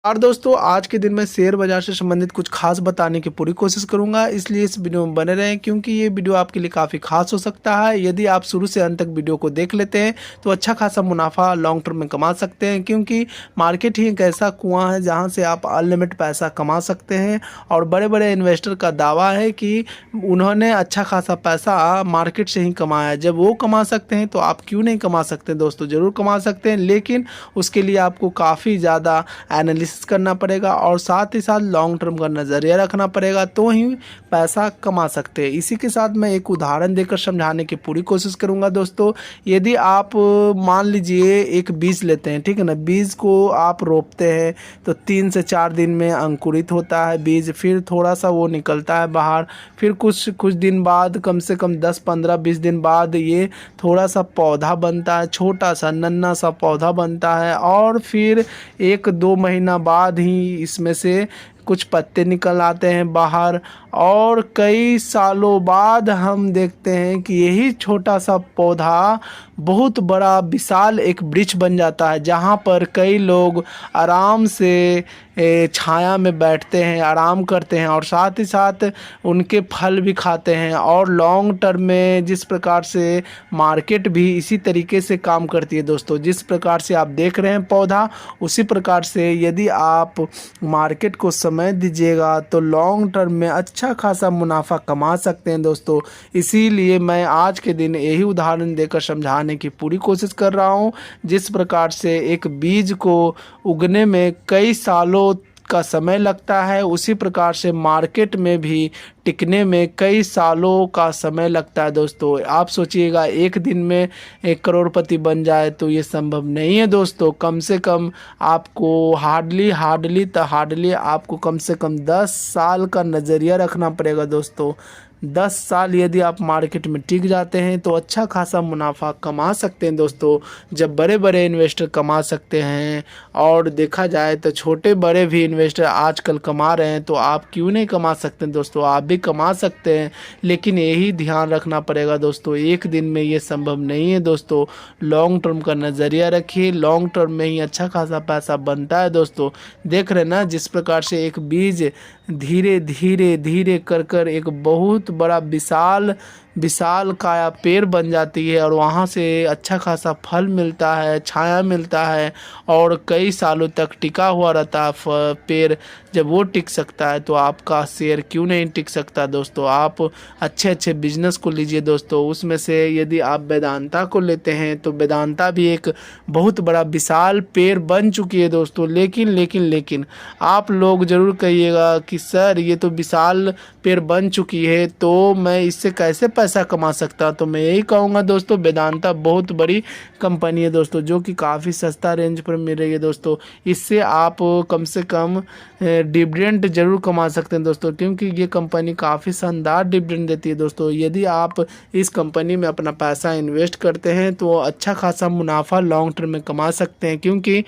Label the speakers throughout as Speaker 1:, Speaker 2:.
Speaker 1: और दोस्तों आज के दिन मैं शेयर बाजार से संबंधित कुछ खास बताने की पूरी कोशिश करूंगा, इसलिए इस वीडियो में बने रहें क्योंकि ये वीडियो आपके लिए काफ़ी खास हो सकता है। यदि आप शुरू से अंत तक वीडियो को देख लेते हैं तो अच्छा खासा मुनाफा लॉन्ग टर्म में कमा सकते हैं, क्योंकि मार्केट ही एक ऐसा कुआं है जहां से आप अनलिमिटेड पैसा कमा सकते हैं। और बड़े बड़े इन्वेस्टर का दावा है कि उन्होंने अच्छा खासा पैसा मार्केट से ही कमाया। जब वो कमा सकते हैं तो आप क्यों नहीं कमा सकते? दोस्तों ज़रूर कमा सकते हैं, लेकिन उसके लिए आपको काफ़ी ज़्यादा एनालिसिस करना पड़ेगा और साथ ही साथ लॉन्ग टर्म का नज़रिया रखना पड़ेगा, तो ही पैसा कमा सकते हैं। इसी के साथ मैं एक उदाहरण देकर समझाने की पूरी कोशिश करूंगा। दोस्तों यदि आप मान लीजिए एक बीज लेते हैं, ठीक है ना, बीज को आप रोपते हैं तो 3 से 4 दिन में अंकुरित होता है बीज, फिर थोड़ा सा वो निकलता है बाहर, फिर कुछ दिन बाद, कम से कम 10, 15, 20 दिन बाद ये थोड़ा सा पौधा बनता है, छोटा सा नन्हा सा पौधा बनता है, और फिर 1-2 महीना बाद ही इसमें से कुछ पत्ते निकल आते हैं बाहर। और कई सालों बाद हम देखते हैं कि यही छोटा सा पौधा बहुत बड़ा विशाल एक वृक्ष बन जाता है, जहाँ पर कई लोग आराम से छाया में बैठते हैं, आराम करते हैं और साथ ही साथ उनके फल भी खाते हैं। और लॉन्ग टर्म में जिस प्रकार से मार्केट भी इसी तरीके से काम करती है दोस्तों, जिस प्रकार से आप देख रहे हैं पौधा, उसी प्रकार से यदि आप मार्केट को समय दीजिएगा तो लॉन्ग टर्म में अच्छा खासा मुनाफा कमा सकते हैं दोस्तों। इसीलिए मैं आज के दिन यही उदाहरण देकर समझाने की पूरी कोशिश कर रहा हूं। जिस प्रकार से एक बीज को उगने में कई सालों का समय लगता है, उसी प्रकार से मार्केट में भी टिकने में कई सालों का समय लगता है दोस्तों। आप सोचिएगा एक दिन में 1 करोड़पति बन जाए तो ये संभव नहीं है दोस्तों। कम से कम आपको हार्डली आपको कम से कम 10 साल का नज़रिया रखना पड़ेगा दोस्तों। 10 साल यदि आप मार्केट में टिक जाते हैं तो अच्छा खासा मुनाफा कमा सकते हैं दोस्तों। जब बड़े बड़े इन्वेस्टर कमा सकते हैं और देखा जाए तो छोटे बड़े भी इन्वेस्टर आजकल कमा रहे हैं, तो आप क्यों नहीं कमा सकते दोस्तों? आप भी कमा सकते हैं, लेकिन यही ध्यान रखना पड़ेगा दोस्तों, एक दिन में ये संभव नहीं है दोस्तों। लॉन्ग टर्म का नज़रिया रखिए, लॉन्ग टर्म में ही अच्छा खासा पैसा बनता है दोस्तों। देख रहे ना जिस प्रकार से एक बीज धीरे धीरे कर एक बहुत बड़ा विशाल काया पेड़ बन जाती है, और वहाँ से अच्छा खासा फल मिलता है, छाया मिलता है और कई सालों तक टिका हुआ रहता है पेड़। जब वो टिक सकता है तो आपका शेयर क्यों नहीं टिक सकता दोस्तों? आप अच्छे बिजनेस को लीजिए दोस्तों। उसमें से यदि आप वेदांता को लेते हैं तो वेदांता भी एक बहुत बड़ा विशाल पेड़ बन चुकी है दोस्तों। लेकिन आप लोग ज़रूर कहिएगा कि सर ये तो विशाल पेड़ बन चुकी है, तो मैं इससे कैसे पैसा कमा सकता? तो मैं यही कहूँगा दोस्तों, वेदांता बहुत बड़ी कंपनी है दोस्तों, जो कि काफ़ी सस्ता रेंज पर मिल रही है दोस्तों। इससे आप कम से कम डिविडेंड जरूर कमा सकते हैं दोस्तों, क्योंकि ये कंपनी काफ़ी शानदार डिविडेंड देती है दोस्तों। यदि आप इस कंपनी में अपना पैसा इन्वेस्ट करते हैं तो अच्छा खासा मुनाफा लॉन्ग टर्म में कमा सकते हैं, क्योंकि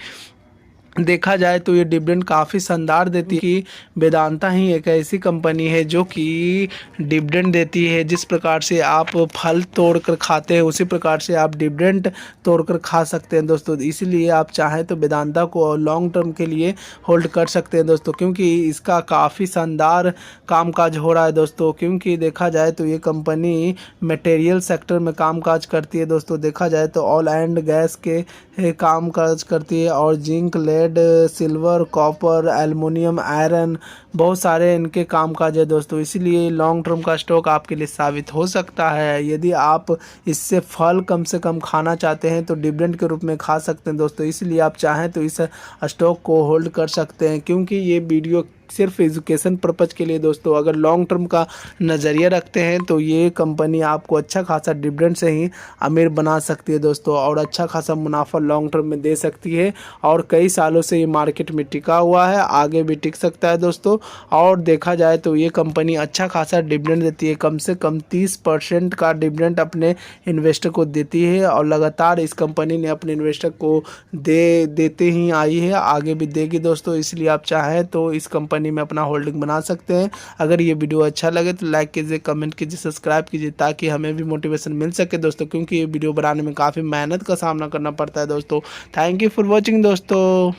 Speaker 1: देखा जाए तो ये डिविडेंड काफ़ी शानदार देती है कि वेदांता ही एक ऐसी कंपनी है जो कि डिविडेंड देती है। जिस प्रकार से आप फल तोड़कर खाते हैं उसी प्रकार से आप डिविडेंड तोड़कर खा सकते हैं दोस्तों। इसीलिए आप चाहें तो वेदांता को लॉन्ग टर्म के लिए होल्ड कर सकते हैं दोस्तों, क्योंकि इसका काफ़ी शानदार कामकाज हो रहा है दोस्तों। क्योंकि देखा जाए तो ये कंपनी मटेरियल सेक्टर में कामकाज करती है दोस्तों। देखा जाए तो ऑयल एंड गैस के कामकाज करती है, और zinc, lead, silver, copper, aluminium, iron, बहुत सारे इनके कामकाज है दोस्तों। इसीलिए लॉन्ग टर्म का स्टॉक आपके लिए साबित हो सकता है। यदि आप इससे फल कम से कम खाना चाहते हैं तो डिविडेंड के रूप में खा सकते हैं दोस्तों। इसलिए आप चाहें तो इस स्टॉक को होल्ड कर सकते हैं, क्योंकि ये वीडियो सिर्फ एजुकेशन पर्पज़ के लिए दोस्तों। अगर लॉन्ग टर्म का नज़रिया रखते हैं तो ये कंपनी आपको अच्छा खासा डिविडेंड से ही अमीर बना सकती है दोस्तों, और अच्छा खासा मुनाफा लॉन्ग टर्म में दे सकती है। और कई सालों से ये मार्केट में टिका हुआ है, आगे भी टिक सकता है दोस्तों। और देखा जाए तो ये कंपनी अच्छा खासा डिविडेंड देती है, कम से कम 30% का डिविडेंड अपने इन्वेस्टर को देती है, और लगातार इस कंपनी ने अपने इन्वेस्टर को देते ही आई है, आगे भी देगी दोस्तों। इसलिए आप चाहें तो इस कंपनी में अपना होल्डिंग बना सकते हैं। अगर ये वीडियो अच्छा लगे तो लाइक कीजिए, कमेंट कीजिए, सब्सक्राइब कीजिए, ताकि हमें भी मोटिवेशन मिल सके दोस्तों, क्योंकि ये वीडियो बनाने में काफ़ी मेहनत का सामना करना पड़ता है दोस्तों। थैंक यू फॉर वॉचिंग दोस्तों।